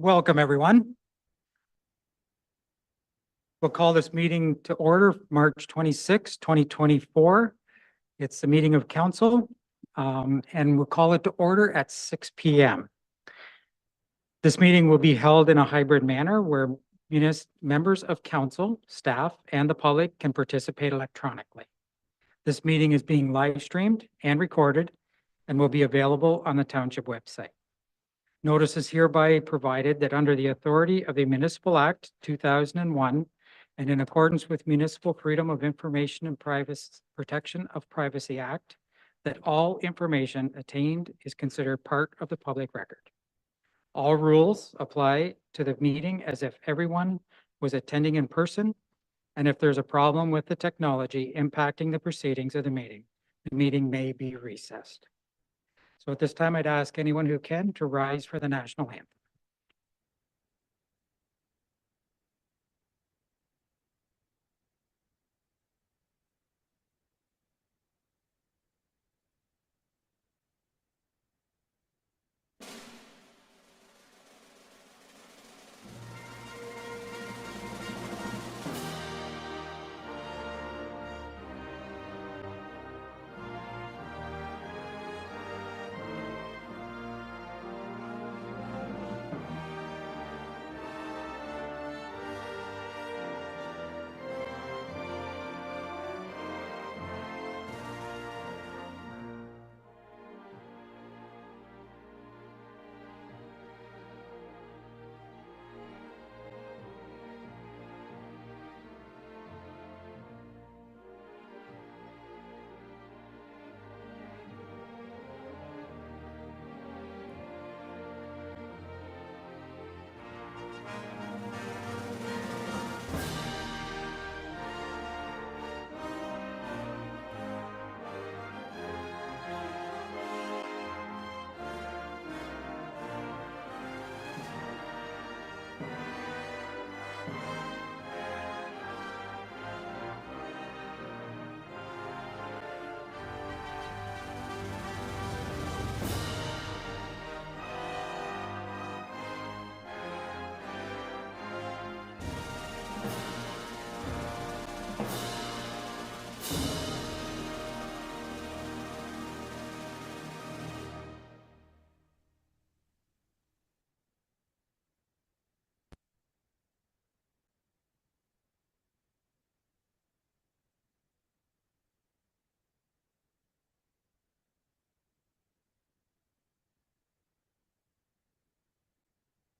Welcome, everyone. We'll call this meeting to order March 26, 2024. It's the meeting of council, and we'll call it to order at 6 p.m. This meeting will be held in a hybrid manner where members of council, staff, and the public can participate electronically. This meeting is being live streamed and recorded and will be available on the township website. Notice is hereby provided that under the authority of the Municipal Act 2001 and in accordance with Municipal Freedom of Information and Protection of Privacy Act, that all information attained is considered part of the public record. All rules apply to the meeting as if everyone was attending in person, and if there's a problem with the technology impacting the proceedings of the meeting may be recessed. So at this time, I'd ask anyone who can to rise for the national anthem.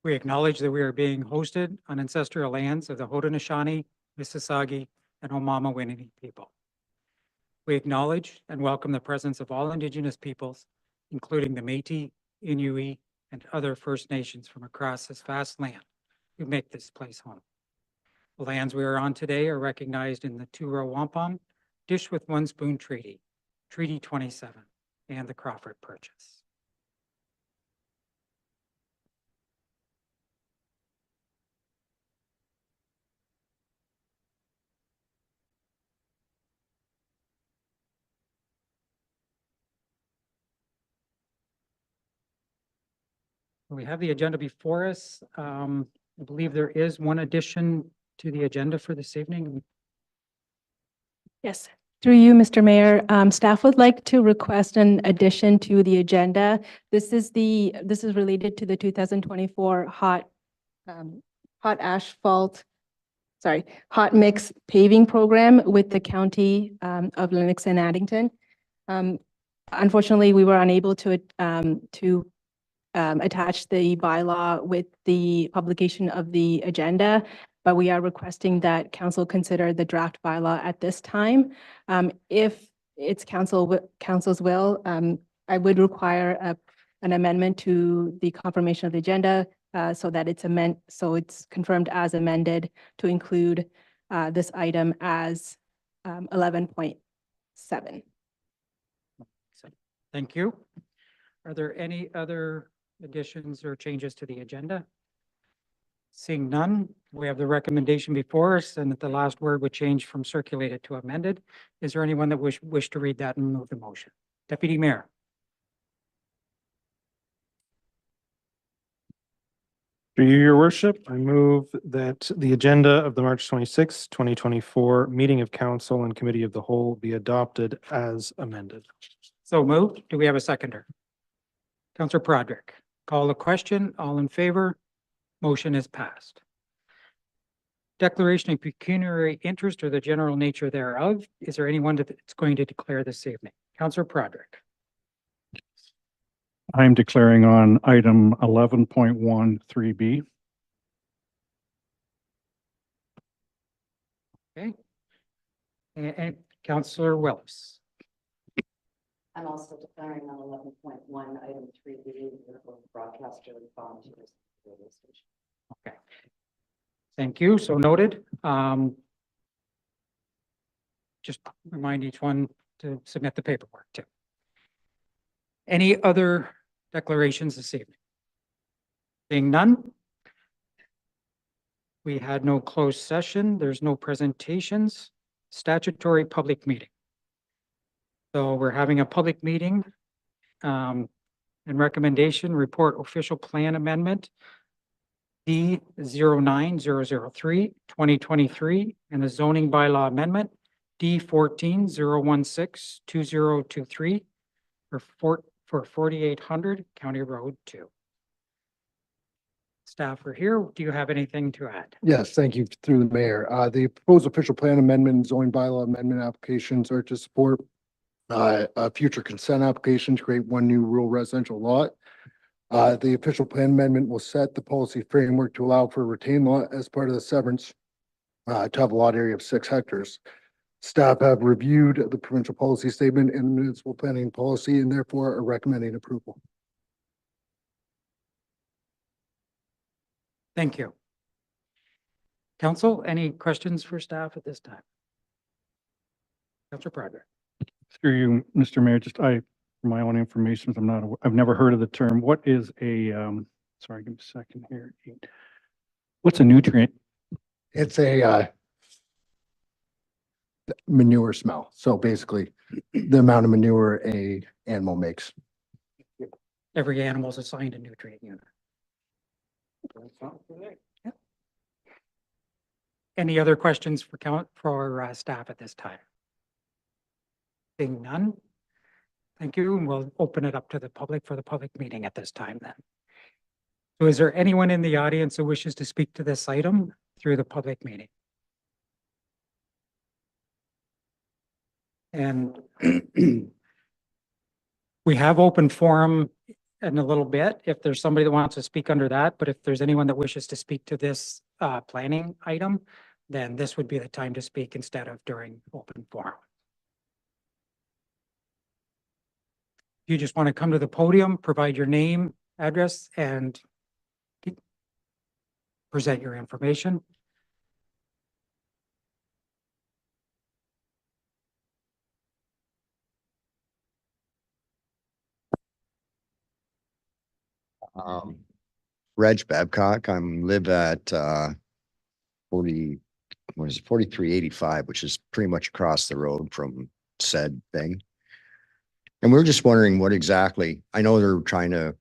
We acknowledge that we are being hosted on ancestral lands of the Haudenosaunee, Mississauga, and Omama-Winini people. We acknowledge and welcome the presence of all Indigenous peoples, including the Métis, Inuit, and other First Nations from across this vast land who make this place home. The lands we are on today are recognized in the Two-Row Wampum, Dish with One Spoon Treaty, Treaty 27, and the Crawford Purchase. We have the agenda before us. I believe there is one addition to the agenda for this evening. Yes, through you, Mr. Mayor, staff would like to request an addition to the agenda. This is related to the 2024 hot mix paving program with the County of Lennox and Addington. Unfortunately, we were unable to attach the bylaw with the publication of the agenda, but we are requesting that council consider the draft bylaw at this time. If it's council's will, I would require an amendment to the confirmation of the agenda so that it's confirmed as amended to include this item as 11.7. Thank you. Are there any other additions or changes to the agenda? Seeing none, we have the recommendation before us, and that the last word would change from circulated to amended. Is there anyone that wish to read that and move the motion? Deputy Mayor. Through you, your worship, I move that the agenda of the March 26, 2024 meeting of council and committee of the whole be adopted as amended. So moved. Do we have a seconder? Counselor Prodrick, call the question. All in favor? Motion is passed. Declaration of pecuniary interest or the general nature thereof. Is there anyone that's going to declare this evening? Counselor Prodrick. I'm declaring on item 11.13B. Okay. And Counselor Willis. I'm also declaring on 11.1, item 3B, broadcaster and volunteers. Radio station. Okay. Thank you. So noted. Just remind each one to submit the paperwork too. Any other declarations this evening? Seeing none. We had no closed session. There's no presentations. Statutory public meeting. So we're having a public meeting and recommendation report official plan amendment D 09003 2023 and the zoning bylaw amendment D 14016 2023 for 4800 County Road 2. Staff are here. Do you have anything to add? Yes, thank you through the mayor. The proposed official plan amendment and zoning bylaw amendment applications are to support a future consent application to create one new rural residential lot. The official plan amendment will set the policy framework to allow for a retained lot as part of the severance to have a lot area of 6 hectares. Staff have reviewed the provincial policy statement and municipal planning policy and therefore are recommending approval. Thank you. Council, any questions for staff at this time? Councilor Prodrick. Through you, Mr. Mayor, just for my own information, I've never heard of the term. What is a, sorry, give me a second here. What's a nutrient? It's a manure smell. So basically the amount of manure a animal makes. Every animal is assigned a nutrient unit. Yeah. Any other questions for staff at this time? Seeing none. Thank you. And we'll open it up to the public for the public meeting at this time then. So is there anyone in the audience who wishes to speak to this item through the public meeting? And we have open forum in a little bit, if there's somebody that wants to speak under that, but if there's anyone that wishes to speak to this planning item, then this would be the time to speak instead of during open forum. If you just want to come to the podium, provide your name, address, and present your information. Reg Babcock. Live at 4385, which is pretty much across the road from said thing. And we're just wondering what exactly, I know they're trying to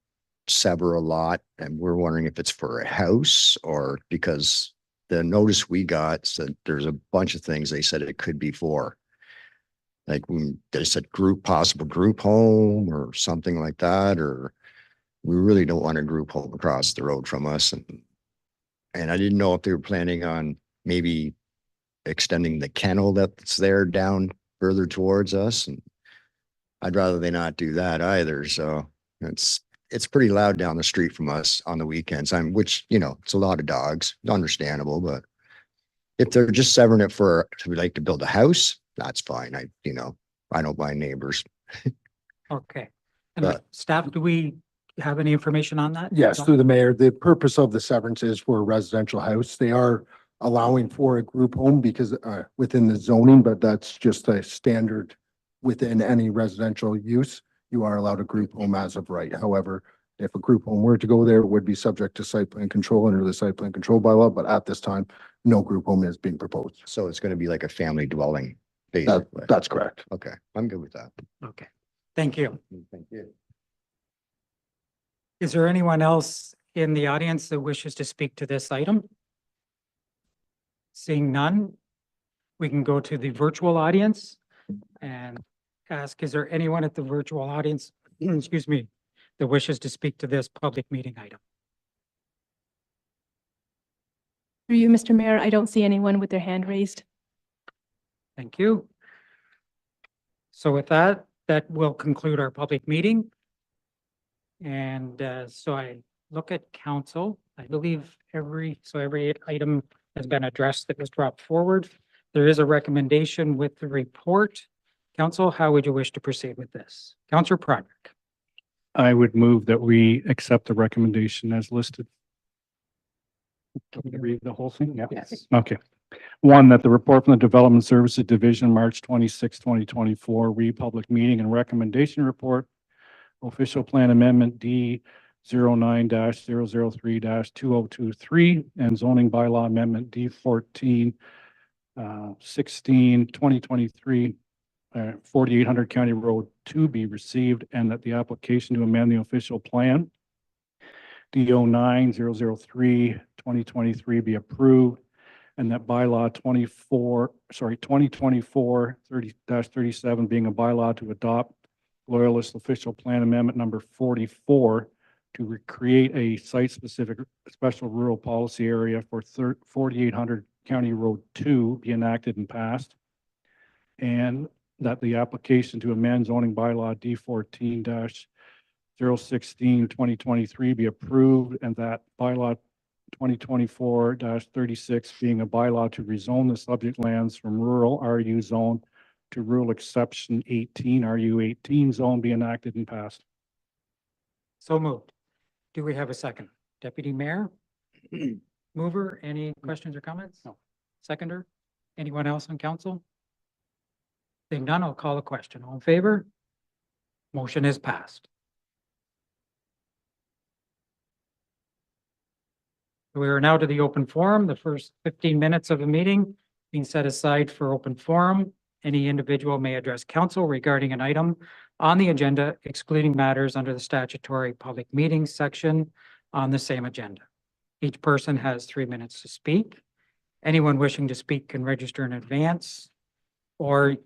sever a lot and we're wondering if it's for a house or because the notice we got said there's a bunch of things they said it could be for. Like when they said possible group home or something like that, or we really don't want a group home across the road from us. And I didn't know if they were planning on maybe extending the kennel that's there down further towards us. And I'd rather they not do that either. So it's pretty loud down the street from us on the weekends. Which, it's a lot of dogs, understandable, but if they're just severing it to like to build a house, that's fine. I don't mind neighbors. Okay. And But- staff, do we have any information on that? Yes, through the mayor, the purpose of the severance is for a residential house. They are allowing for a group home because within the zoning, but that's just a standard within any residential use. You are allowed a group home as of right. However, if a group home were to go there, it would be subject to site plan control under the site plan control bylaw. But at this time, no group home is being proposed. So it's going to be like a family dwelling, basically. That's correct. Okay, I'm good with that. Okay. Thank you. Thank you. Is there anyone else in the audience that wishes to speak to this item? Seeing none, we can go to the virtual audience and ask, is there anyone at the virtual audience, excuse me, that wishes to speak to this public meeting item? Through you, Mr. Mayor, I don't see anyone with their hand raised. Thank you. So with that, that will conclude our public meeting. And so I look at council, I believe every item has been addressed that was brought forward. There is a recommendation with the report. Council, how would you wish to proceed with this? Councillor Proderick. I would move that we accept the recommendation as listed. Can we read the whole thing? Yeah. Yes. Okay. One, that the report from the Development Services Division, March 26, 2024, Republic Meeting and Recommendation Report, Official Plan Amendment D 09-003-2023, and Zoning Bylaw Amendment D 14-16-2023, 4800 County Road 2 be received, and that the application to amend the official plan D 09-003-2023 be approved, and that bylaw 2024-37 being a bylaw to adopt Loyalist official plan amendment number 44 to create a site-specific special rural policy area for 4800 County Road 2 be enacted and passed, and that the application to amend zoning bylaw D 14-016-2023 be approved, and that bylaw 2024-36 being a bylaw to rezone the subject lands from rural RU zone to rural exception 18 RU 18 zone be enacted and passed. So moved. Do we have a second? Deputy Mayor? Mover, any questions or comments? No. Seconder? Anyone else on council? Seeing none, I'll call a question. All in favor? Motion is passed. We are now to the open forum. The first 15 minutes of the meeting being set aside for open forum. Any individual may address council regarding an item on the agenda, excluding matters under the statutory public meetings section on the same agenda. Each person has 3 minutes to speak. Anyone wishing to speak can register in advance or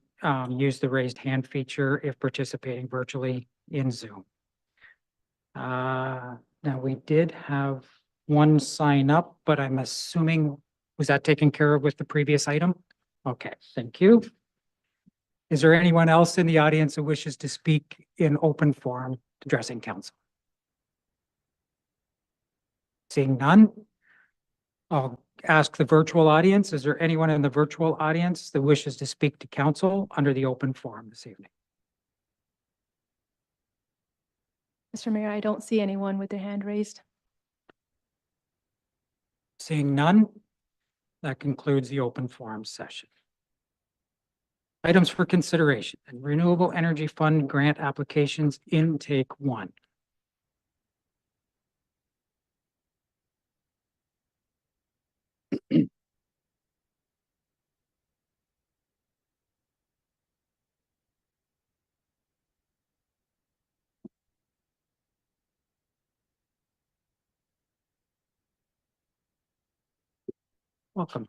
use the raised hand feature if participating virtually in Zoom. Now, we did have one sign up, but I'm assuming, was that taken care of with the previous item? Okay, thank you. Is there anyone else in the audience who wishes to speak in open forum addressing council? Seeing none, I'll ask the virtual audience, is there anyone in the virtual audience that wishes to speak to council under the open forum this evening? Mr. Mayor, I don't see anyone with their hand raised. Seeing none, that concludes the open forum session. Items for consideration and Renewable Energy Fund grant applications intake 1. Welcome.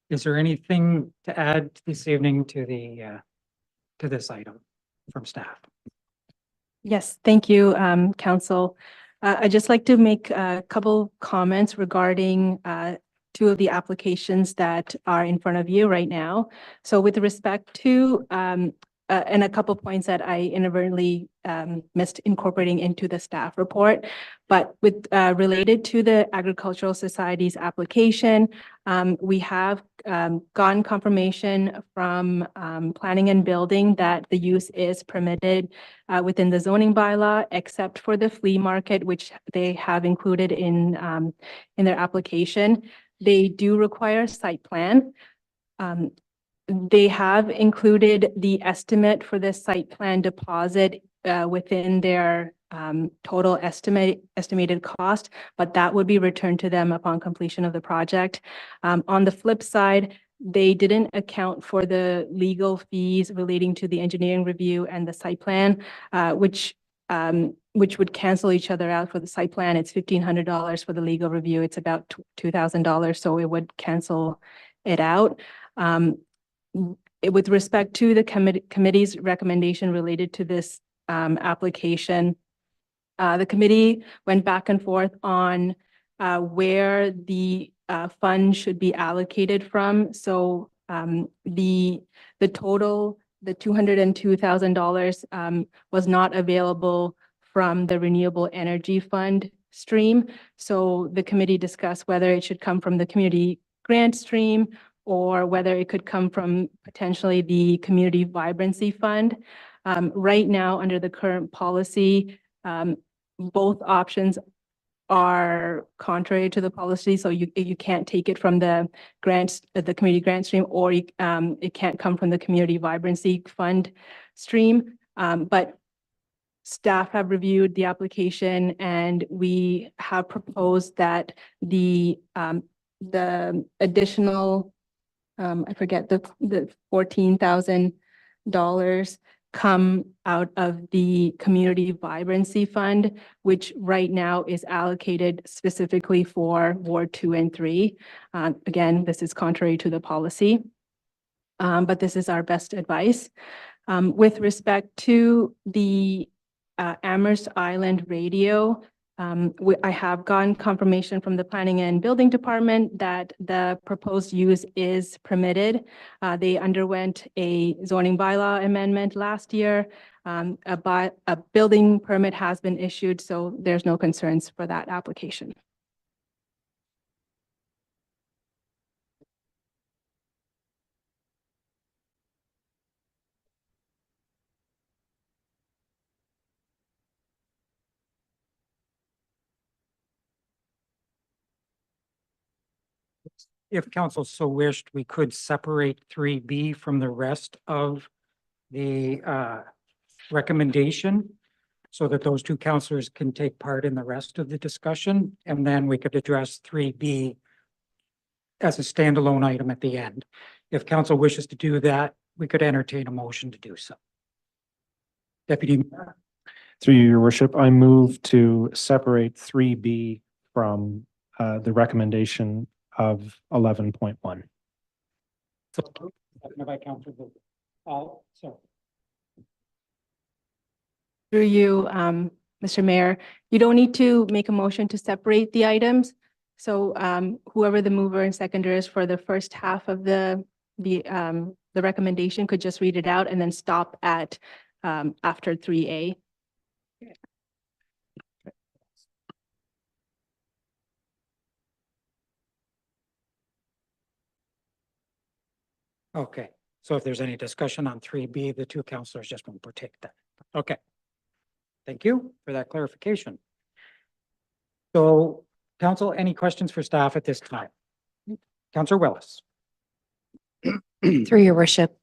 Is there anything to add this evening to the to this item from staff? Yes, thank you, council. I'd just like to make a couple comments regarding 2 of the applications that are in front of you right now. So with respect to and a couple points that I inadvertently missed incorporating into the staff report, but with related to the Agricultural Society's application, we have gotten confirmation from Planning and Building that the use is permitted within the zoning bylaw, except for the flea market, which they have included in their application. They do require a site plan. They have included the estimate for the site plan deposit within their total estimated cost, but that would be returned to them upon completion of the project. On the flip side, they didn't account for the legal fees relating to the engineering review and the site plan, which which would cancel each other out. For the site plan, it's $1,500. For the legal review, it's about $2,000, so it would cancel it out. With respect to the committee's recommendation related to this application, the committee went back and forth on where the fund should be allocated from. So the total, the $202,000 was not available from the Renewable Energy Fund stream. So the committee discussed whether it should come from the community grant stream or whether it could come from potentially the Community Vibrancy Fund. Right now, under the current policy, both options are contrary to the policy. So you can't take it from the grants, the community grant stream, or it can't come from the Community Vibrancy Fund stream. But staff have reviewed the application, and we have proposed that the additional, I forget, the $14,000 come out of the Community Vibrancy Fund, which right now is allocated specifically for Ward 2 and 3. Again, this is contrary to the policy, but this is our best advice. With respect to the Amherst Island radio, I have gotten confirmation from the Planning and Building Department that the proposed use is permitted. They underwent a zoning bylaw amendment last year. A building permit has been issued, so there's no concerns for that application. If council so wished, we could separate 3B from the rest of the recommendation so that those two councillors can take part in the rest of the discussion, and then we could address 3B as a standalone item at the end. If council wishes to do that, we could entertain a motion to do so. Deputy Mayor. Through you, your worship, I move to separate 3B from the recommendation of 11.1. So, seconded by Councilor Bluer. Through you, Mr. Mayor, you don't need to make a motion to separate the items. So whoever the mover and seconder is for the first half of the recommendation could just read it out and then stop at after 3A. Okay, so if there's any discussion on 3B, the two councillors just won't partake then. Okay. Thank you for that clarification. So, council, any questions for staff at this time? Councillor Willis. Through your worship,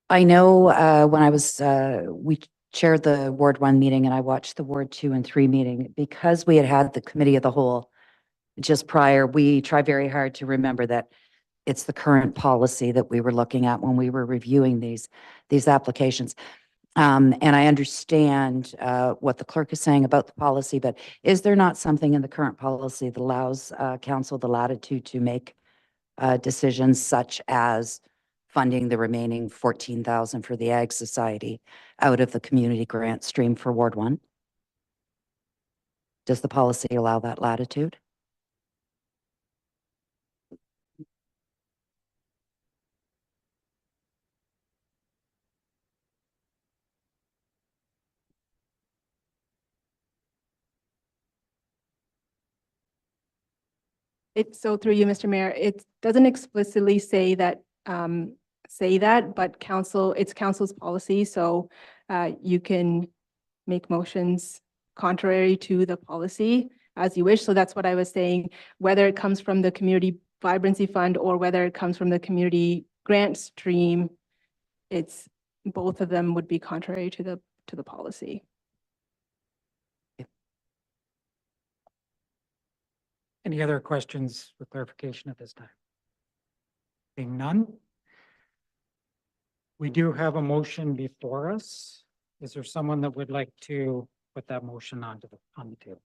I know when I was, we chaired the Ward 1 meeting and I watched the Ward 2 and 3 meeting. Because we had the committee of the whole just prior, we try very hard to remember that it's the current policy that we were looking at when we were reviewing these applications. And I understand what the clerk is saying about the policy, but is there not something in the current policy that allows council the latitude to make decisions such as funding the remaining 14,000 for the Ag Society out of the community grant stream for Ward 1? Does the policy allow that latitude? It's so through you, Mr. Mayor, it doesn't explicitly say that, but council, it's council's policy. So you can make motions contrary to the policy as you wish. So that's what I was saying, whether it comes from the Community Vibrancy Fund or whether it comes from the community grant stream, it's both of them would be contrary to the policy. Any other questions for clarification at this time? Being none. We do have a motion before us. Is there someone that would like to put that motion on the table?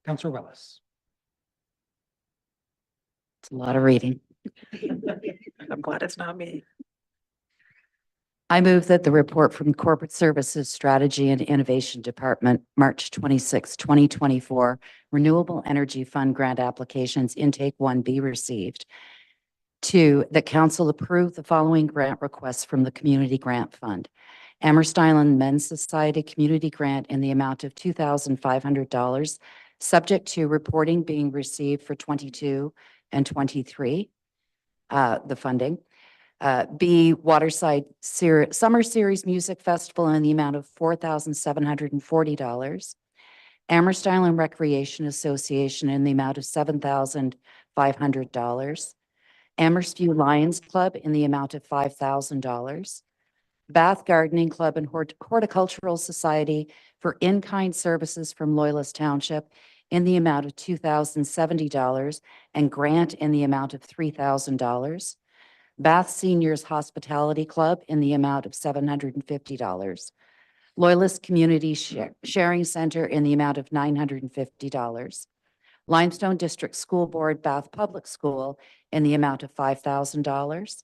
Councillor Willis. It's a lot of reading. I'm glad it's not me. I move that the report from Corporate Services Strategy and Innovation Department, March 26, 2024, Renewable Energy Fund grant applications intake 1 be received. 2, that council approve the following grant requests from the Community Grant Fund. Amherst Island Men's Society Community Grant in the amount of $2,500, subject to reporting being received for 22 and 23, the funding. B, Waterside Summer Series Music Festival in the amount of $4,740. Amherst Island Recreation Association in the amount of $7,500. Amherstview Lions Club in the amount of $5,000. Bath Gardening Club and Horticultural Society for in-kind services from Loyalist Township in the amount of $2,070 and grant in the amount of $3,000. Bath Seniors Hospitality Club in the amount of $750. Loyalist Community Sharing Center in the amount of $950. Limestone District School Board Bath Public School in the amount of $5,000.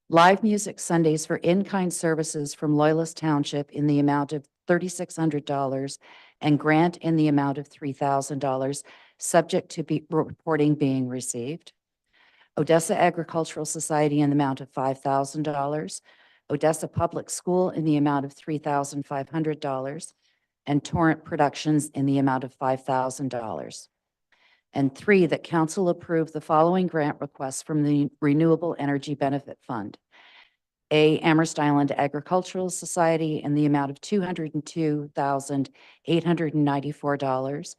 Live Music Sundays for in-kind services from Loyalist Township in the amount of $3,600 and grant in the amount of $3,000, subject to reporting being received. Odessa Agricultural Society in the amount of $5,000, Odessa Public School in the amount of $3,500, and Torrent Productions in the amount of $5,000. And 3, that council approve the following grant requests from the Renewable Energy Benefit Fund. A, Amherst Island Agricultural Society in the amount of $202,894,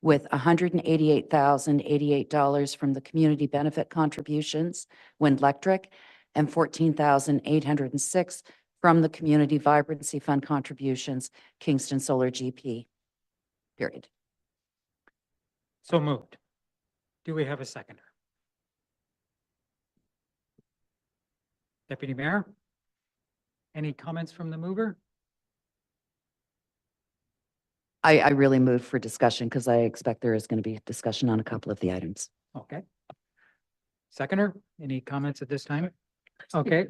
with $188,088 from the community benefit contributions, Wind Electric, and $14,806 from the Community Vibrancy Fund contributions, Kingston Solar GP. Period. So moved. Do we have a seconder? Deputy Mayor? Any comments from the mover? I really moved for discussion because I expect there is going to be discussion on a couple of the items. Okay. Seconder, any comments at this time? Okay.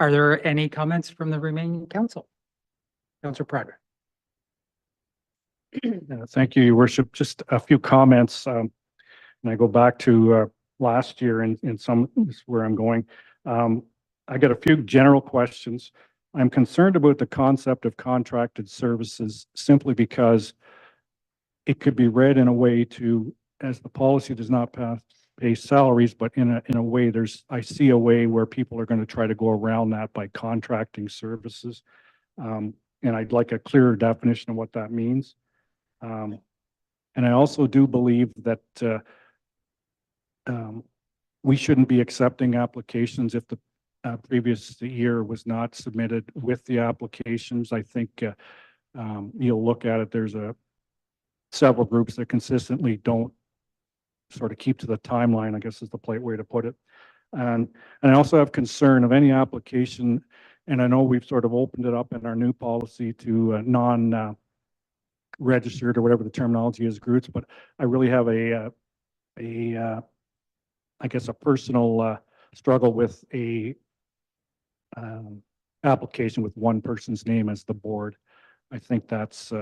Are there any comments from the remaining council? Councilor Pradrick. Thank you, Your Worship. Just a few comments. And I go back to last year in some, this is where I'm going. I got a few general questions. I'm concerned about the concept of contracted services simply because it could be read in a way to, as the policy does not pay salaries, but in a way I see a way where people are going to try to go around that by contracting services. And I'd like a clearer definition of what that means. And I also do believe that we shouldn't be accepting applications if the previous year was not submitted with the applications. I think you'll look at it, there's several groups that consistently don't sort of keep to the timeline, I guess is the polite way to put it. And I also have concern of any application, and I know we've sort of opened it up in our new policy to non-registered or whatever the terminology is groups, but I really have I guess a personal struggle with a application with one person's name as the board. I think that's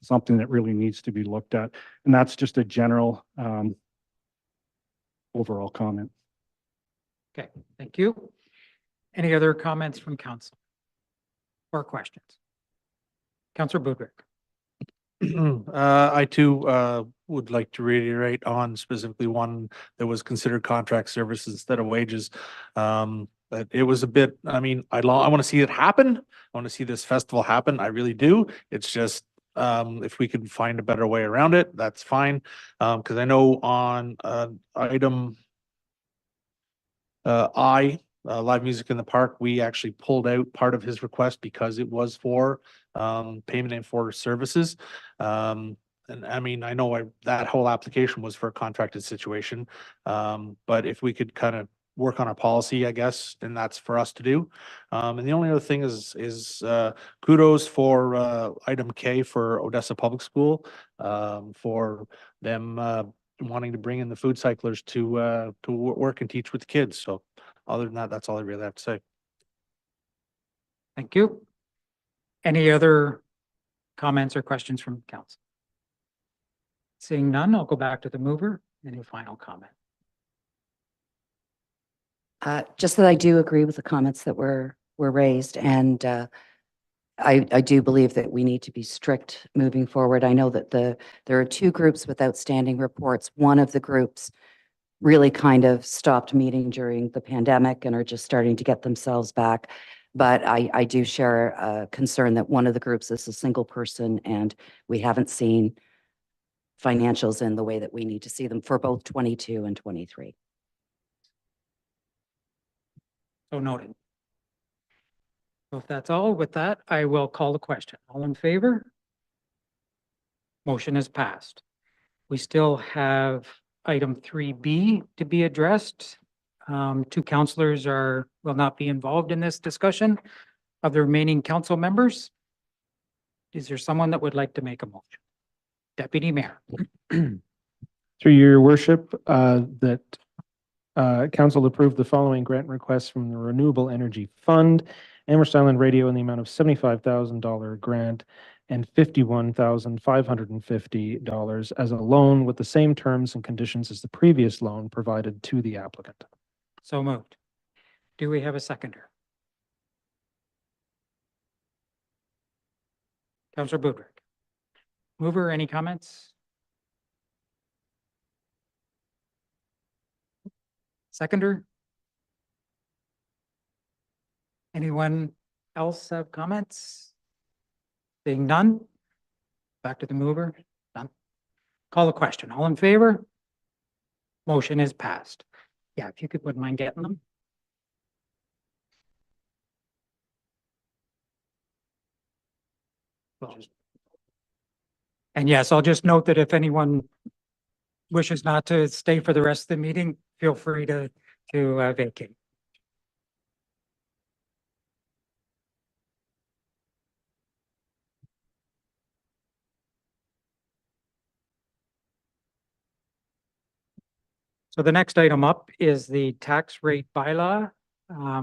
something that really needs to be looked at. And that's just a general overall comment. Okay, thank you. Any other comments from council or questions? Councilor Budrick. I too would like to reiterate on specifically one that was considered contract services instead of wages. But it was a bit, I mean, I want to see it happen. I want to see this festival happen. I really do. It's just if we could find a better way around it, that's fine. Because I know on item live music in the park, we actually pulled out part of his request because it was for payment and for services. And I mean, I know that whole application was for a contracted situation. But if we could kind of work on a policy, I guess, and that's for us to do. And the only other thing is kudos for, item K for Odessa Public School, for them, wanting to bring in the food cyclers to work and teach with the kids. So other than that, that's all I really have to say. Thank you. Any other comments or questions from council? Seeing none, I'll go back to the mover. Any final comment? Just that I do agree with the comments that were raised, and I do believe that we need to be strict moving forward. I know that there are two groups with outstanding reports. One of the groups really kind of stopped meeting during the pandemic and are just starting to get themselves back. But I do share a concern that one of the groups is a single person, and we haven't seen financials in the way that we need to see them for both 22 and 23. So noted. So if that's all, with that, I will call the question. All in favor? Motion is passed. We still have item 3B to be addressed. Two councillors will not be involved in this discussion. Of the remaining council members, is there someone that would like to make a motion? Deputy Mayor. Through your worship, that council approved the following grant requests from the Renewable Energy Fund, Amherst Island Radio in the amount of $75,000 grant and $51,550 as a loan with the same terms and conditions as the previous loan provided to the applicant. So moved. Do we have a seconder? Councillor Budrick. Mover, any comments? Seconder? Anyone else have comments? Seeing none? Back to the mover. None. Call the question. All in favor? Motion is passed. Yeah, if you wouldn't mind getting them. And yes, I'll just note that if anyone wishes not to stay for the rest of the meeting, feel free to vacate. So the next item up is the tax rate bylaw.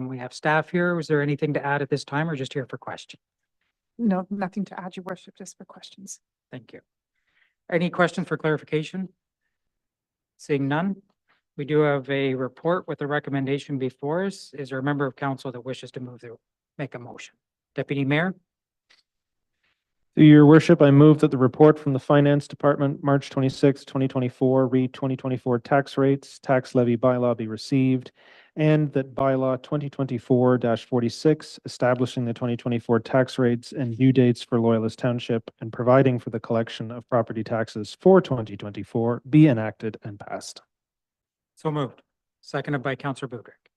We have staff here. Was there anything to add at this time or just here for questions? No, nothing to add, your worship, just for questions. Thank you. Any questions for clarification? Seeing none, we do have a report with a recommendation before us. Is there a member of council that wishes to make a motion? Deputy Mayor? Through your worship, I move that the report from the Finance Department, March 26, 2024, read 2024 tax rates, tax levy bylaw be received, and that bylaw 2024-46, establishing the 2024 tax rates and due dates for Loyalist Township and providing for the collection of property taxes for 2024 be enacted and passed. So moved. Seconded by Councillor Budrick.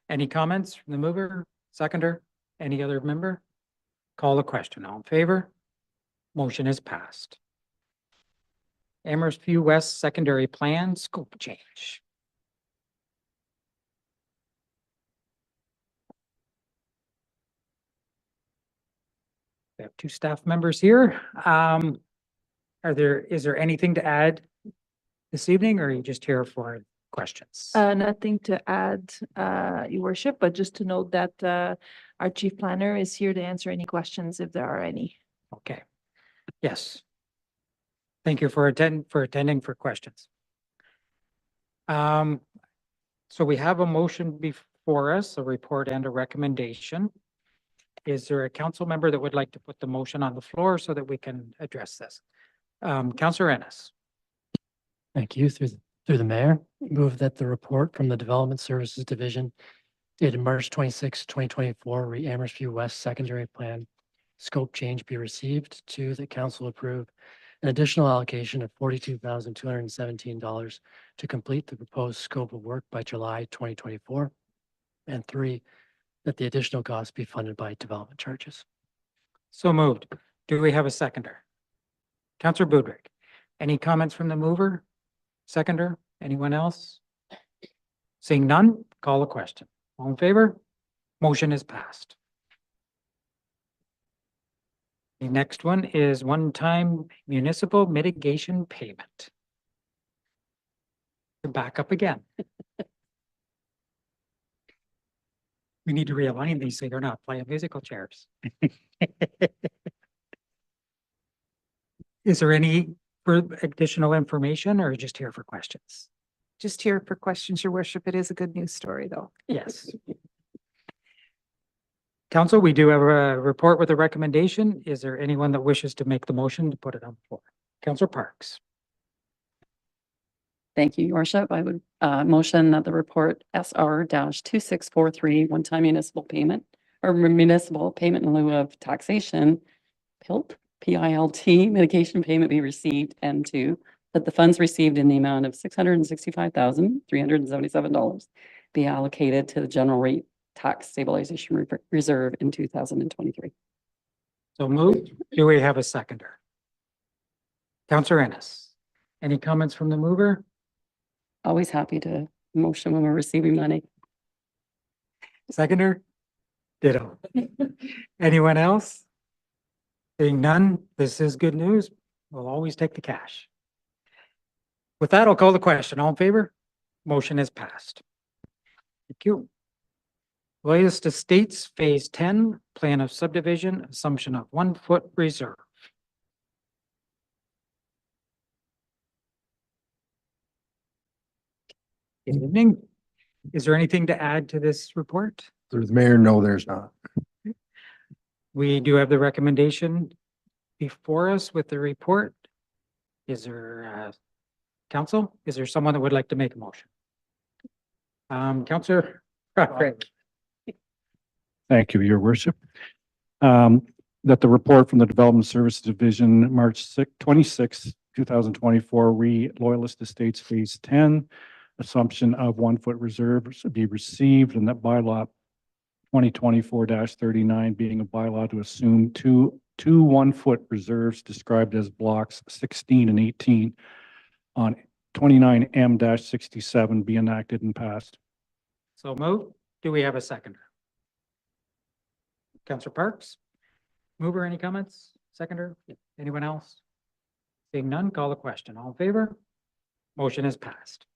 Any comments from the mover, seconder, any other member? Call the question. All in favor? Motion is passed. Amherstview West Secondary Plan Scope Change. We have two staff members here. Is there anything to add this evening, or are you just here for questions? Nothing to add, your worship, but just to note that our chief planner is here to answer any questions if there are any. Okay. Yes. Thank you for attending for questions. So we have a motion before us, a report and a recommendation. Is there a council member that would like to put the motion on the floor so that we can address this? Councillor Ennis. Thank you. Through the mayor, move that the report from the Development Services Division dated March 26, 2024, Amherstview West Secondary Plan scope change be received. Two, that council approve an additional allocation of $42,217 to complete the proposed scope of work by July 2024. And three, that the additional costs be funded by development charges. So moved. Do we have a seconder? Councillor Budrick. Any comments from the mover? Seconder? Anyone else? Seeing none, call the question. All in favor? Motion is passed. The next one is one-time municipal mitigation payment. You're back up again. We need to realign these so they're not playing musical chairs. Is there any additional information or just here for questions? Just here for questions, your worship. It is a good news story, though. Yes. Council, we do have a report with a recommendation. Is there anyone that wishes to make the motion to put it on the floor? Councillor Parks. Thank you, your worship. I would motion that the report SR 2643 one-time municipal payment or municipal payment in lieu of taxation, PILT, PILT mitigation payment be received, and two, that the funds received in the amount of $665,377 be allocated to the general rate tax stabilization reserve in 2023. So moved. Do we have a seconder? Councillor Ennis. Any comments from the mover? Always happy to motion when we're receiving money. Seconder? Ditto. Anyone else? Seeing none, this is good news. We'll always take the cash. With that, I'll call the question. All in favor? Motion is passed. Thank you. Loyalist Estates Phase 10, Plan of Subdivision, Assumption of 1 foot reserve. Good evening. Is there anything to add to this report? Through the mayor, no, there's not. We do have the recommendation before us with the report. Is there, council, is there someone that would like to make a motion? Councillor Craig. Thank you, your worship. That the report from the Development Services Division, March 26, 2024, Loyalist Estates Phase 10, assumption of 1 foot reserves be received, and that bylaw 2024-39 being a bylaw to assume two 1 foot reserves described as blocks 16 and 18 on 29M-67 be enacted and passed. So moved. Do we have a seconder? Councillor Parks? Mover, any comments? Seconder? Anyone else? Seeing none, call the question. All in favor? Motion is passed.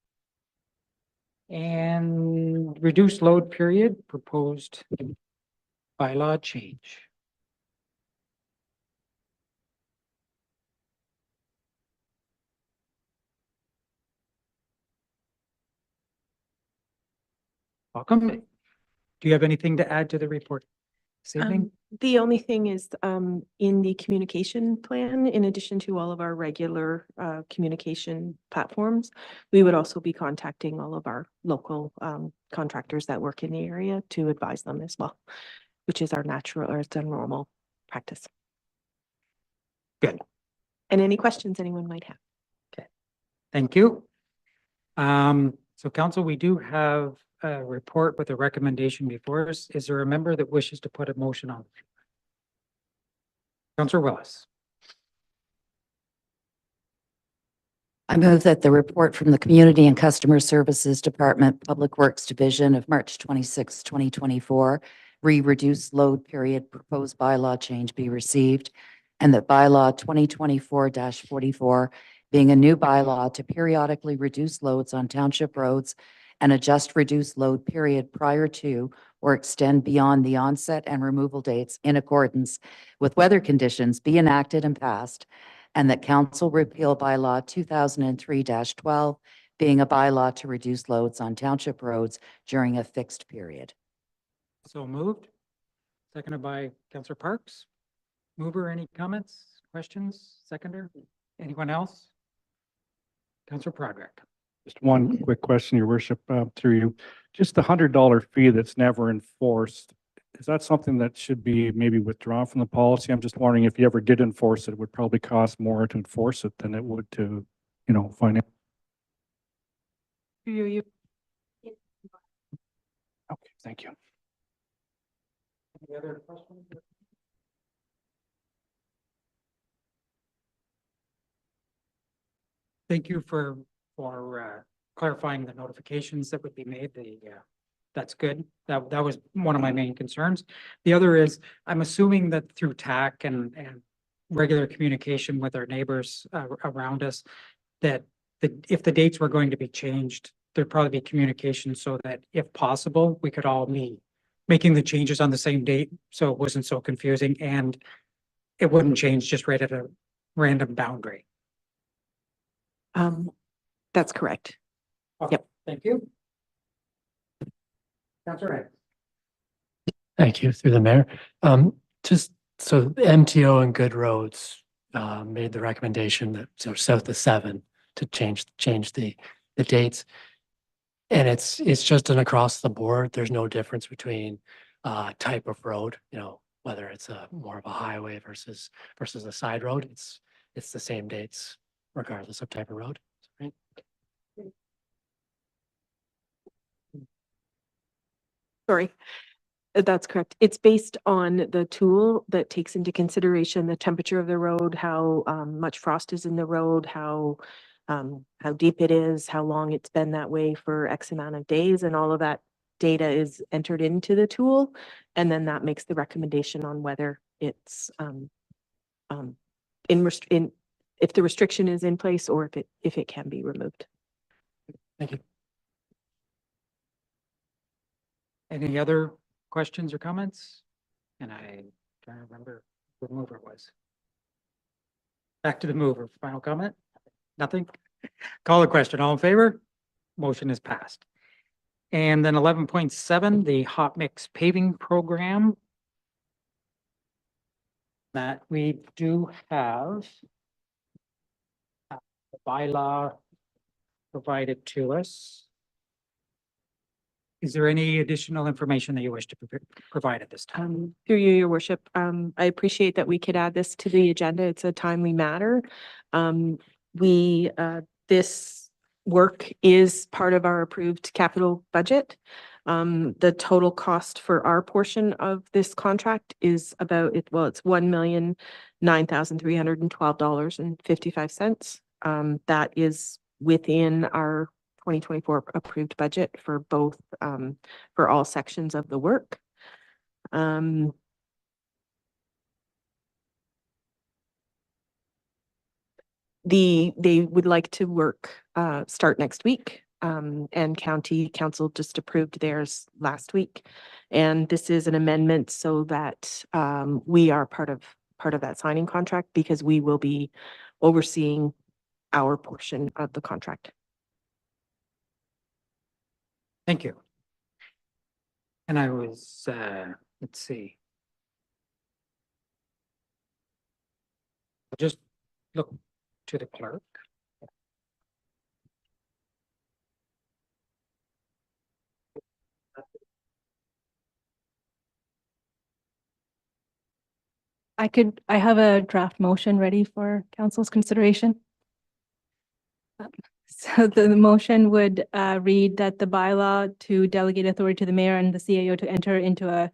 And reduced load period proposed bylaw change. Welcome. Do you have anything to add to the report this evening? The only thing is, in the communication plan, in addition to all of our regular, communication platforms, we would also be contacting all of our local, contractors that work in the area to advise them as well, which is our natural or it's a normal practice. Good. And any questions anyone might have. Thank you. So council, we do have a report with a recommendation before us. Is there a member that wishes to put a motion on? Councillor Willis. I move that the report from the Community and Customer Services Department, Public Works Division of March 26, 2024, reduced load period proposed bylaw change be received, and that bylaw 2024-44 being a new bylaw to periodically reduce loads on township roads and adjust reduced load period prior to or extend beyond the onset and removal dates in accordance with weather conditions be enacted and passed, and that council repeal bylaw 2003-12 being a bylaw to reduce loads on township roads during a fixed period. So moved. Seconded by Councillor Parks. Mover, any comments, questions? Seconder? Anyone else? Councillor Broderick. Just one quick question, your worship, through you. Just the $100 fee that's never enforced. Is that something that should be maybe withdrawn from the policy? I'm just wondering if you ever did enforce it, it would probably cost more to enforce it than it would to, find it. You. Okay, thank you. Any other questions? Thank you for clarifying the notifications that would be made. that's good. That was one of my main concerns. The other is, I'm assuming that through TAC and regular communication with our neighbors around us, that if the dates were going to be changed, there'd probably be communication so that if possible, we could all meet, making the changes on the same date, so it wasn't so confusing and it wouldn't change just right at a random boundary. That's correct. Yep. Thank you. Councilor Ray. Thank you, through the mayor. Just so the MTO and Good Roads made the recommendation that, so south of 7 to change the dates. And it's just an across the board. There's no difference between type of road, you know, whether it's a more of a highway versus a side road. It's the same dates regardless of type of road, right? Sorry. That's correct. It's based on the tool that takes into consideration the temperature of the road, how much frost is in the road, how deep it is, how long it's been that way for X amount of days, and all of that data is entered into the tool. And then that makes the recommendation on whether it's if the restriction is in place or if it can be removed. Thank you. Any other questions or comments? And I trying to remember what the mover was. Back to the mover. Final comment? Nothing? Call the question. All in favor? Motion is passed. And then 11.7, the hot mix paving program. That we do have the bylaw provided to us. Is there any additional information that you wish to provide at this time? Through you, your worship, I appreciate that we could add this to the agenda. It's a timely matter. This work is part of our approved capital budget. The total cost for our portion of this contract is it's $1,009,312.55. That is within our 2024 approved budget for both, for all sections of the work. They would like to work, start next week. And county council just approved theirs last week. And this is an amendment so that, we are part of that signing contract because we will be overseeing our portion of the contract. Thank you. And I was, let's see. I'll just look to the clerk. I have a draft motion ready for council's consideration. So the motion would read that the bylaw to delegate authority to the mayor and the CAO to enter into a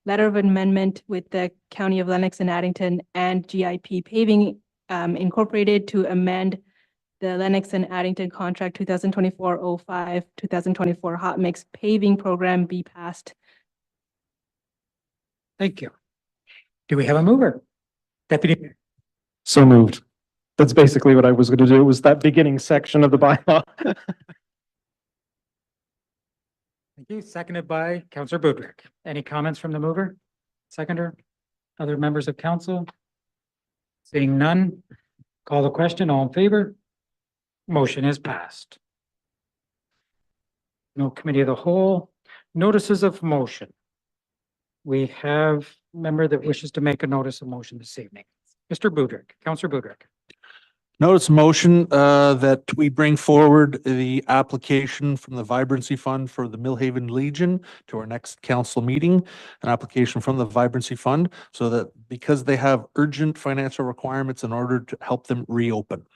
letter of amendment with the County of Lennox and Addington and GIP Paving Incorporated to amend the Lennox and Addington Contract 2024-05, 2024 Hot Mix Paving Program be passed. Thank you. Do we have a mover? Deputy Mayor. So moved. That's basically what I was going to do, was that beginning section of the bylaw. Thank you. Seconded by Councillor Budrick. Any comments from the mover? Seconder? Other members of council? Seeing none, call the question. All in favor? Motion is passed. No committee of the whole. Notices of motion. We have a member that wishes to make a notice of motion this evening. Mr. Budrick, Councillor Budrick. Notice motion that we bring forward the application from the Vibrancy Fund for the Millhaven Legion to our next council meeting, an application from the Vibrancy Fund, so that because they have urgent financial requirements in order to help them reopen.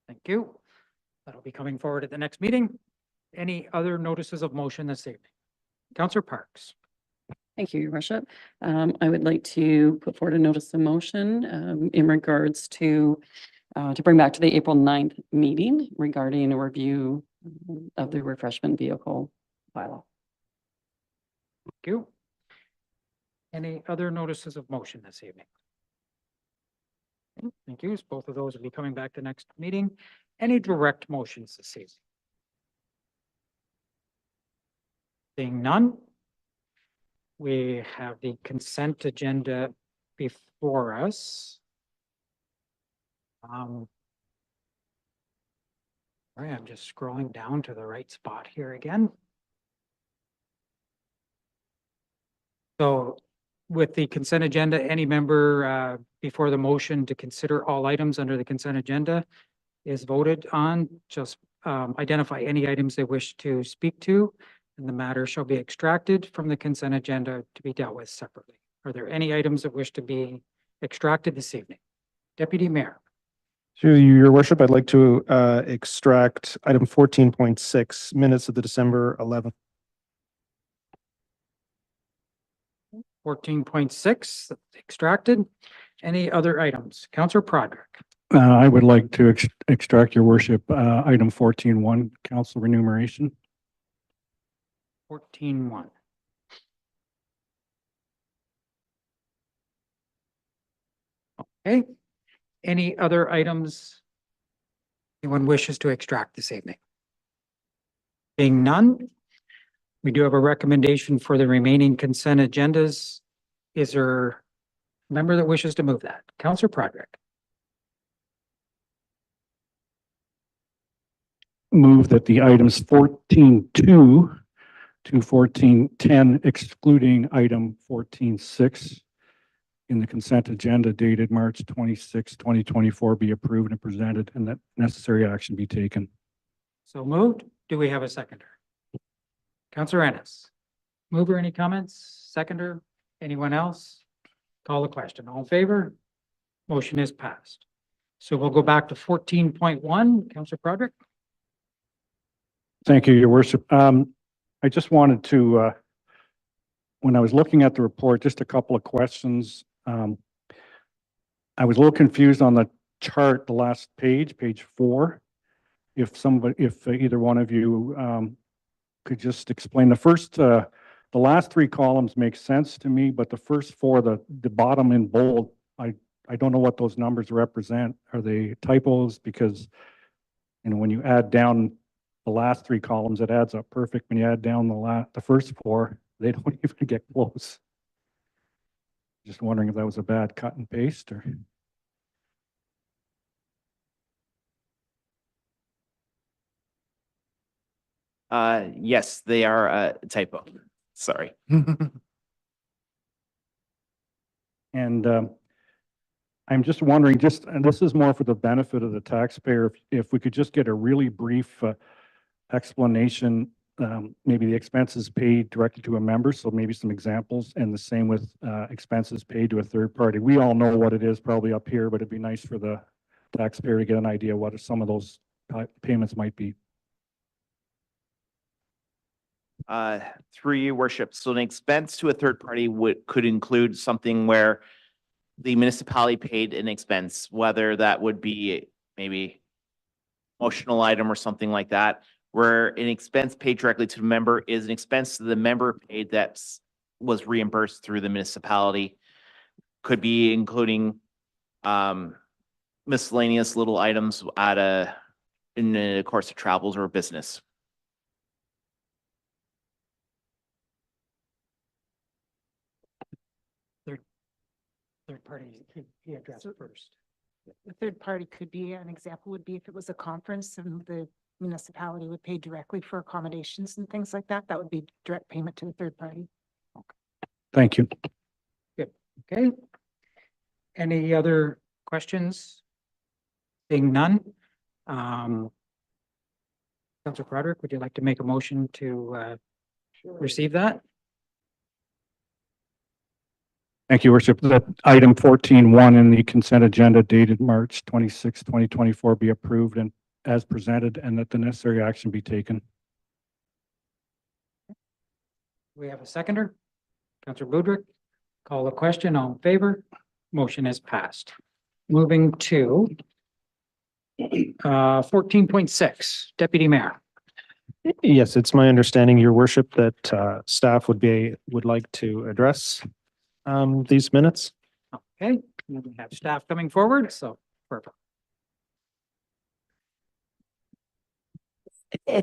Thank you. That'll be coming forward at the next meeting. Any other notices of motion this evening? Councillor Parks. Thank you, Your Worship. I would like to put forward a notice of motion in regards to bring back to the April 9th meeting regarding a review of the refreshment vehicle bylaw. Thank you. Any other notices of motion this evening? Okay, thank you. Both of those will be coming back to next meeting. Any direct motions this evening? Seeing none. We have the consent agenda before us. Sorry, I'm just scrolling down to the right spot here again. So with the consent agenda, any member before the motion to consider all items under the consent agenda is voted on, just identify any items they wish to speak to, and the matter shall be extracted from the consent agenda to be dealt with separately. Are there any items that wish to be extracted this evening? Deputy Mayor. Through your worship, I'd like to extract item 14.6, minutes of the December 11th. 14.6 extracted. Any other items? Councillor Prodrick. I would like to extract, your worship, item 14.1, council remuneration. 14.1. Okay. Any other items anyone wishes to extract this evening? Being none, we do have a recommendation for the remaining consent agendas. Is there a member that wishes to move that? Councillor Prodrick. Move that the items 14.2 to 14.10, excluding item 14.6 in the consent agenda dated March 26, 2024, be approved and presented, and that necessary action be taken. So moved. Do we have a seconder? Councillor Ennis. Mover, any comments? Seconder? Anyone else? Call the question. All in favor? Motion is passed. So we'll go back to 14.1. Councillor Prodrick. Thank you, your worship. I just wanted to, when I was looking at the report, just a couple of questions. I was a little confused on the chart, the last page, page 4. If either one of you could just explain the last 3 columns make sense to me, but the first 4, the bottom in bold, I don't know what those numbers represent. Are they typos? Because, when you add down the last 3 columns, it adds up perfect. When you add down the first 4, they don't even get close. Just wondering if that was a bad cut and paste or. Yes, they are a typo. Sorry. And I'm just wondering, and this is more for the benefit of the taxpayer, if we could just get a really brief explanation, maybe the expenses paid directly to a member, so maybe some examples, and the same with expenses paid to a third party. We all know what it is probably up here, but it'd be nice for the taxpayer to get an idea what some of those payments might be. Through your worship, so an expense to a third party could include something where the municipality paid an expense, whether that would be maybe emotional item or something like that, where an expense paid directly to the member is an expense the member paid that was reimbursed through the municipality. Could be including miscellaneous little items in the course of travels or business. Third party, he addressed first. The third party could be, an example would be if it was a conference and the municipality would pay directly for accommodations and things like that, that would be direct payment to the third party. Thank you. Good. Okay. Any other questions? Seeing none. Councillor Prodrick, would you like to make a motion to receive that? Thank you, worship. That item 14.1 in the consent agenda dated March 26, 2024 be approved and as presented, and that the necessary action be taken. We have a seconder. Councillor Budrick, call the question. All in favor? Motion is passed. Moving to 14.6, Deputy Mayor. Yes, it's my understanding, your worship, that staff would like to address these minutes. Okay, we have staff coming forward, so perfect.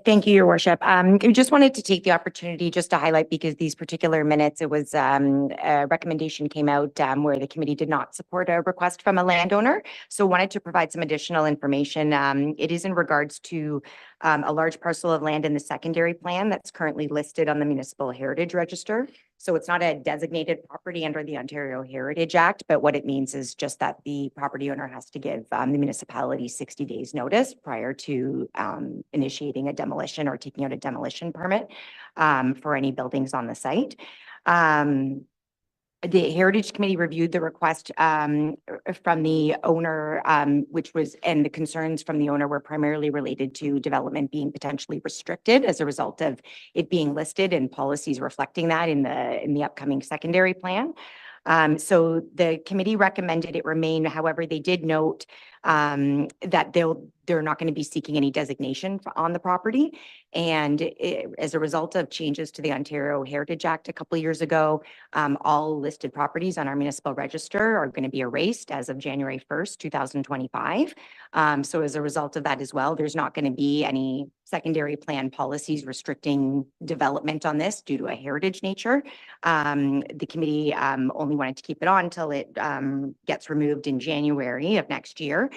Thank you, Your Worship. I just wanted to take the opportunity just to highlight, because these particular minutes, it was a recommendation came out where the committee did not support a request from a landowner. So wanted to provide some additional information. It is in regards to a large parcel of land in the secondary plan that's currently listed on the Municipal Heritage Register. So it's not a designated property under the Ontario Heritage Act, but what it means is just that the property owner has to give the municipality 60 days notice prior to initiating a demolition or taking out a demolition permit for any buildings on the site. The Heritage Committee reviewed the request from the owner, which was, and the concerns from the owner were primarily related to development being potentially restricted as a result of it being listed and policies reflecting that in the upcoming secondary plan. So the committee recommended it remain. However, they did note that they're not going to be seeking any designation on the property. And as a result of changes to the Ontario Heritage Act a couple of years ago, all listed properties on our municipal register are going to be erased as of January 1st, 2025. So as a result of that as well, there's not going to be any secondary plan policies restricting development on this due to a heritage nature. The committee only wanted to keep it on until it gets removed in January of next year,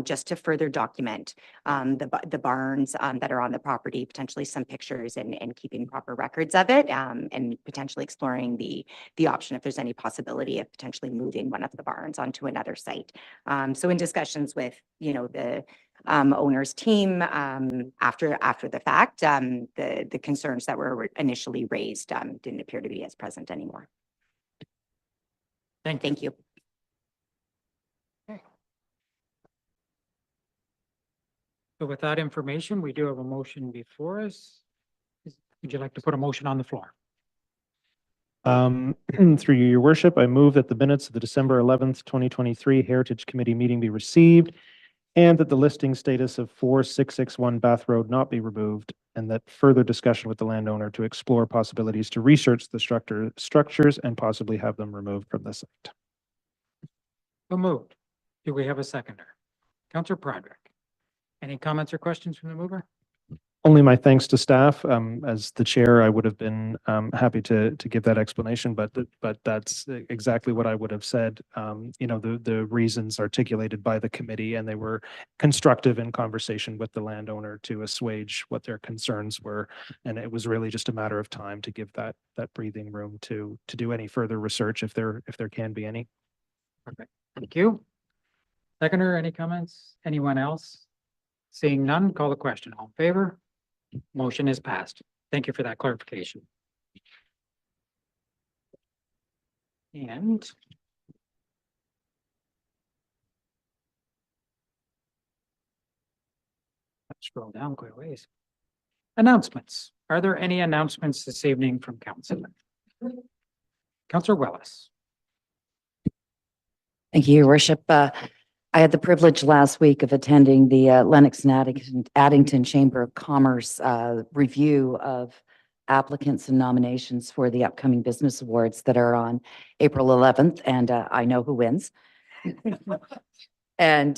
just to further document the barns that are on the property, potentially some pictures and keeping proper records of it, and potentially exploring the option if there's any possibility of potentially moving one of the barns onto another site. So in discussions with, the owner's team after the fact, the concerns that were initially raised didn't appear to be as present anymore. Thank you. So with that information, we do have a motion before us. Would you like to put a motion on the floor? Through you, your worship, I move that the minutes of the December 11th, 2023 Heritage Committee meeting be received, and that the listing status of 4661 Bath Road not be removed, and that further discussion with the landowner to explore possibilities to research the structures and possibly have them removed from the site. So moved. Do we have a seconder? Councillor Prodrick. Any comments or questions from the mover? Only my thanks to staff. As the chair, I would have been happy to give that explanation, but that's exactly what I would have said. The reasons articulated by the committee, and they were constructive in conversation with the landowner to assuage what their concerns were. And it was really just a matter of time to give that breathing room to do any further research if there can be any. Perfect. Thank you. Seconder, any comments? Anyone else? Seeing none, call the question. All in favor? Motion is passed. Thank you for that clarification. And let's scroll down quite a ways. Announcements. Are there any announcements this evening from council? Councillor Wellis. Thank you, Your Worship. I had the privilege last week of attending the Lennox and Addington Chamber of Commerce review of applicants and nominations for the upcoming business awards that are on April 11th, and I know who wins. And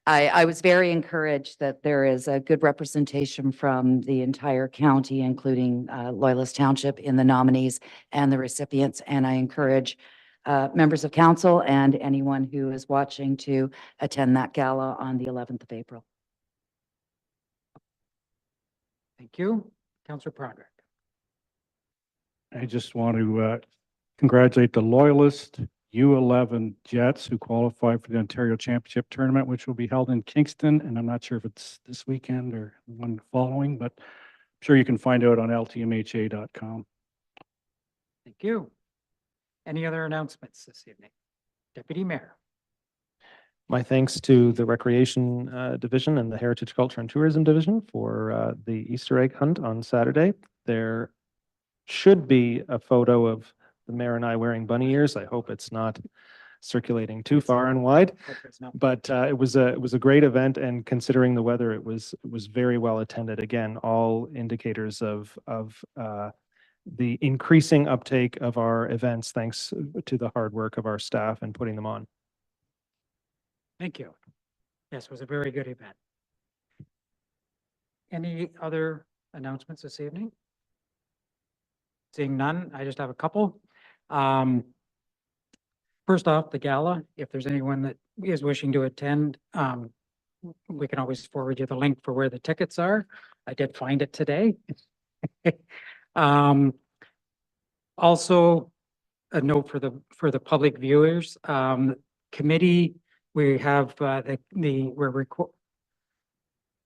I was very encouraged that there is a good representation from the entire county, including Loyalist Township, in the nominees and the recipients, and I encourage members of council and anyone who is watching to attend that gala on the 11th of April. Thank you. Councillor Prodrick. I just want to congratulate the Loyalist U11 Jets who qualified for the Ontario Championship Tournament, which will be held in Kingston. And I'm not sure if it's this weekend or the one following, but I'm sure you can find out on ltmha.com. Thank you. Any other announcements this evening? Deputy Mayor. My thanks to the Recreation Division and the Heritage Culture and Tourism Division for the Easter egg hunt on Saturday. There should be a photo of the mayor and I wearing bunny ears. I hope it's not circulating too far and wide. No. But it was a great event, and considering the weather, it was very well attended. Again, all indicators of the increasing uptake of our events, thanks to the hard work of our staff in putting them on. Thank you. Yes, it was a very good event. Any other announcements this evening? Seeing none, I just have a couple. First off, the gala, if there's anyone that is wishing to attend, we can always forward you the link for where the tickets are. I did find it today. Also, a note for the public viewers, committee, we have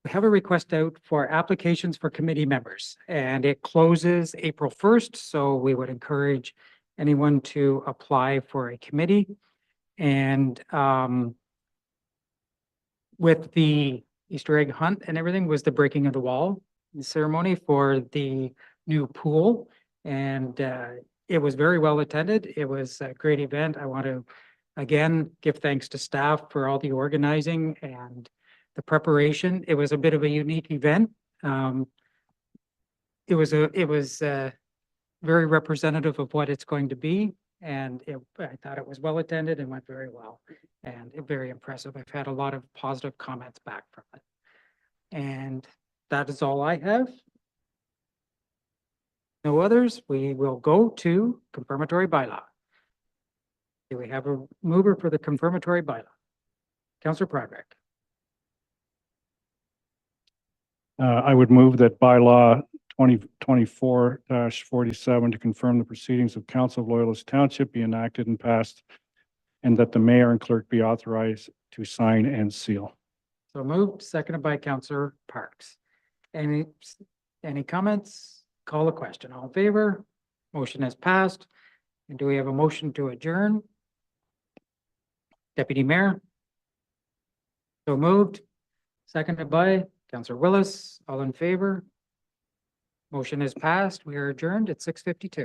we have a request out for applications for committee members, and it closes April 1st. So we would encourage anyone to apply for a committee. And with the Easter egg hunt and everything was the breaking of the wall ceremony for the new pool. And it was very well attended. It was a great event. I want to, again, give thanks to staff for all the organizing and the preparation. It was a bit of a unique event. It was very representative of what it's going to be. And I thought it was well attended and went very well and very impressive. I've had a lot of positive comments back from it. And that is all I have. No others. We will go to confirmatory bylaw. Do we have a mover for the confirmatory bylaw? Councillor Proderick. I would move that bylaw 2024-47 to confirm the proceedings of Council of Loyalist Township be enacted and passed, and that the mayor and clerk be authorized to sign and seal. So moved, seconded by Councillor Parks. Any comments? Call a question. All in favor? Motion has passed. And do we have a motion to adjourn? Deputy Mayor? So moved, seconded by Councillor Willis. All in favor? Motion is passed. We are adjourned at 6:52.